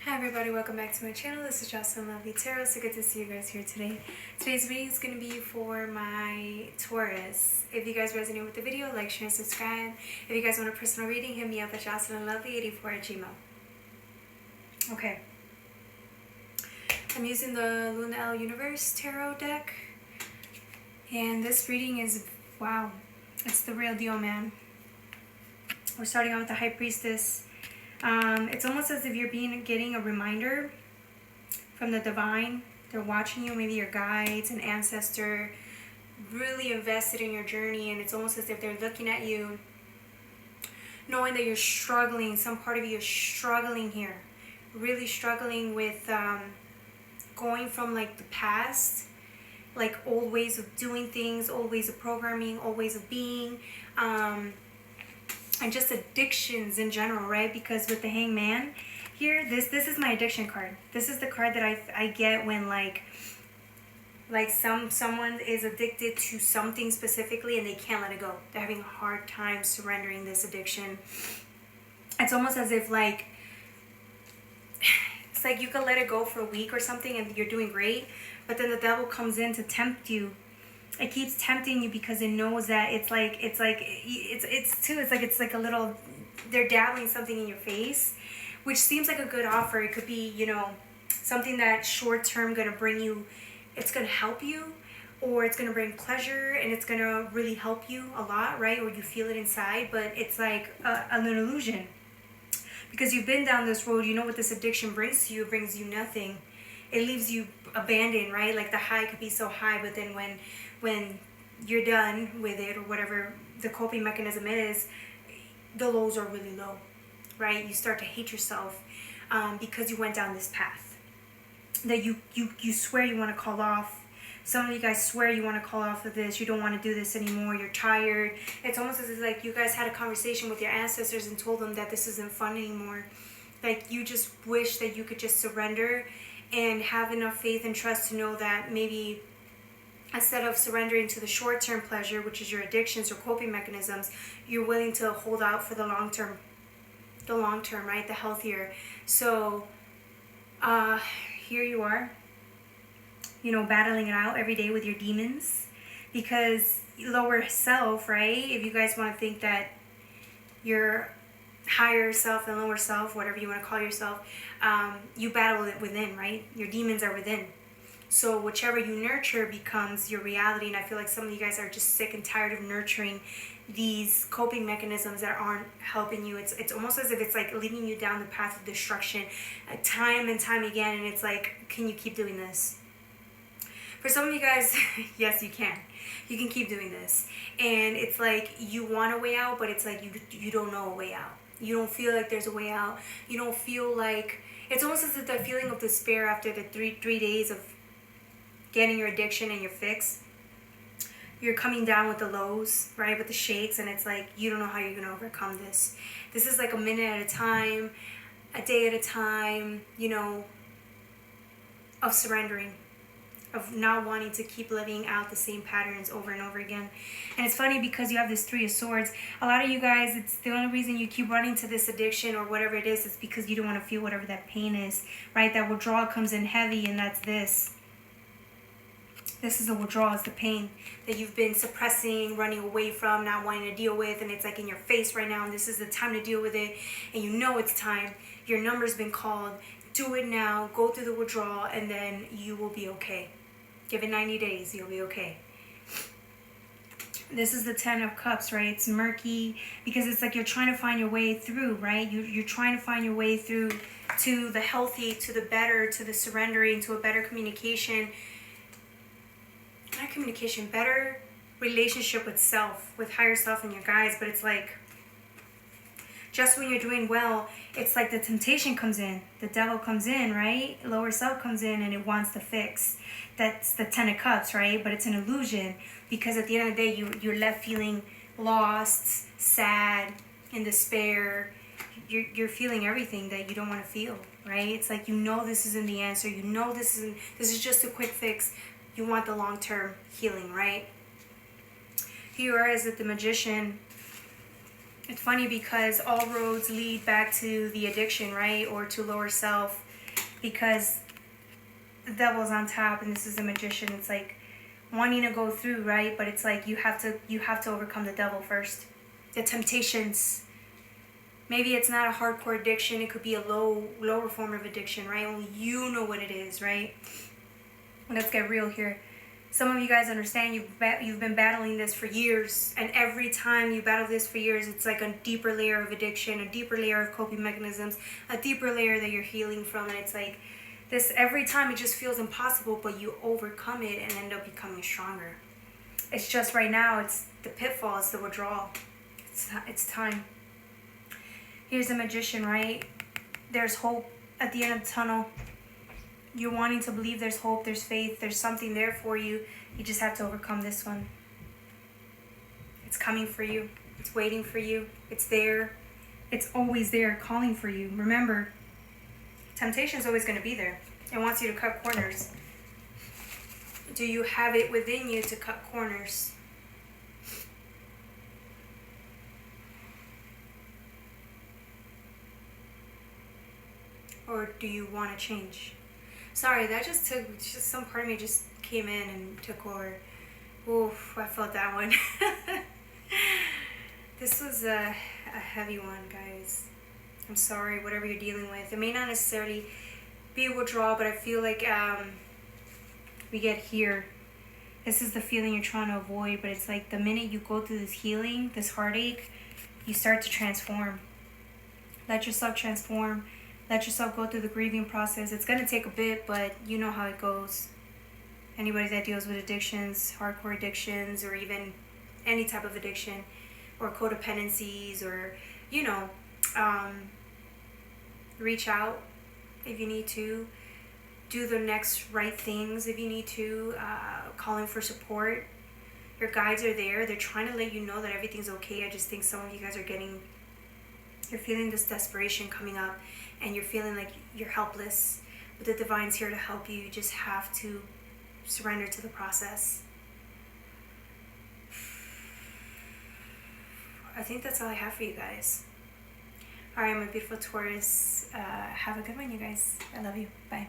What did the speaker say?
Hi everybody, welcome back to my channel. This is Jocelyn Lovely Tarot. So good to see you guys here today. Today's video is going to be for my Taurus. If you guys resonate with the video, like, share, and subscribe. If you guys want a personal reading, hit me up at jocelynlovely84@gmail. Okay. I'm using the Luna L Universe Tarot deck. And this reading is, wow, it's the real deal, man. We're starting out with the High Priestess. It's almost as if you're getting a reminder from the divine. They're watching you, maybe your guides, an ancestor, really invested in your journey, and it's almost as if they're looking at you, knowing that you're struggling. Some part of you is struggling here, really struggling with going from like the past, like old ways of doing things, old ways of programming, old ways of being, and just addictions in general, right? Because with the Hangman here, this is my addiction card. This is the card that I get when like someone is addicted to something specifically and they can't let it go. They're having a hard time surrendering this addiction. It's almost as if like it's like you could let it go for a week or something and you're doing great, but then the devil comes in to tempt you. It keeps tempting you because it knows that it's like a little, they're dabbling something in your face, which seems like a good offer. It could be, you know, something that short term gonna bring you, it's gonna help you, or it's gonna bring pleasure and it's gonna really help you a lot, right? Or you feel it inside, but it's like an illusion because you've been down this road. You know what this addiction brings to you. It brings you nothing. It leaves you abandoned, right? Like the high could be so high, but then when you're done with it or whatever the coping mechanism is, the lows are really low, right? You start to hate yourself because you went down this path that you swear you want to call off. Some of you guys swear you want to call off of this. You don't want to do this anymore. You're tired. It's almost as if like you guys had a conversation with your ancestors and told them that this isn't fun anymore. Like you just wish that you could just surrender and have enough faith and trust to know that maybe instead of surrendering to the short-term pleasure, which is your addictions or coping mechanisms, you're willing to hold out for the long term, right? The healthier. So here you are, you know, battling it out every day with your demons, because lower self, right? If you guys want to think that your higher self and lower self, whatever you want to call yourself, you battle it within, right? Your demons are within. So whichever you nurture becomes your reality. And I feel like some of you guys are just sick and tired of nurturing these coping mechanisms that aren't helping you. It's almost as if it's like leading you down the path of destruction time and time again. And it's like, can you keep doing this? For some of you guys, yes, you can. You can keep doing this. And it's like you want a way out, but it's like you don't know a way out. You don't feel like there's a way out. You don't feel like, it's almost as if the feeling of despair after the three days of getting your addiction and your fix, you're coming down with the lows, right, with the shakes, and it's like you don't know how you're going to overcome this. This is like a minute at a time, a day at a time, you know, of surrendering, of not wanting to keep living out the same patterns over and over again. And it's funny because you have this Three of Swords. A lot of you guys, it's the only reason you keep running to this addiction or whatever it is because you don't want to feel whatever that pain is, right? That withdrawal comes in heavy, and that's this. This is the withdrawal, it's the pain that you've been suppressing, running away from, not wanting to deal with, and it's like in your face right now, and this is the time to deal with it, and you know it's time. Your number's been called. Do it now. Go through the withdrawal, and then you will be okay. Give it 90 days. You'll be okay. This is the Ten of Cups, right? It's murky because it's like you're trying to find your way through, right? You're trying to find your way through to the healthy, to the better, to the surrendering, to a better communication. Not communication, better relationship with self, with higher self and your guides. But it's like just when you're doing well, it's like the temptation comes in, the devil comes in, right? Lower self comes in and it wants to fix. That's the Ten of Cups, right? But it's an illusion because at the end of the day, you're left feeling lost, sad, in despair. You're feeling everything that you don't want to feel, right? It's like you know this isn't the answer. You know this is just a quick fix. You want the long-term healing, right? Here you are as the Magician. It's funny because all roads lead back to the addiction, right? Or to lower self, because the devil's on top and this is the magician. It's like wanting to go through, right? But it's like you have to overcome the devil first. The temptations. Maybe it's not a hardcore addiction. It could be a lower form of addiction, right? Only you know what it is, right? Let's get real here. Some of you guys understand you've been battling this for years, and every time you battle this for years, it's like a deeper layer of addiction, a deeper layer of coping mechanisms, a deeper layer that you're healing from, and it's like this every time it just feels impossible, but you overcome it and end up becoming stronger. It's just right now, it's the pitfall, it's the withdrawal. It's time. Here's the magician, right? There's hope at the end of the tunnel. You're wanting to believe there's hope, there's faith, there's something there for you. You just have to overcome this one. It's coming for you. It's waiting for you. It's there. It's always there, calling for you. Remember, temptation is always going to be there. It wants you to cut corners. Do you have it within you to cut corners? Or do you want to change? Sorry, that just some part of me just came in and took over. Oof, I felt that one. This was a heavy one, guys. I'm sorry, whatever you're dealing with. It may not necessarily be a withdrawal, but I feel like we get here. This is the feeling you're trying to avoid, but it's like the minute you go through this healing, this heartache, you start to transform. Let yourself transform. Let yourself go through the grieving process. It's going to take a bit, but you know how it goes. Anybody that deals with addictions, hardcore addictions, or even any type of addiction, or codependencies, or, reach out if you need to. Do the next right things if you need to. Calling for support. Your guides are there. They're trying to let you know that everything's okay. I just think some of you guys you're feeling this desperation coming up, and you're feeling like you're helpless, but the divine's here to help you. You just have to surrender to the process. I think that's all I have for you guys. All right, my beautiful Taurus. Have a good one, you guys. I love you. Bye.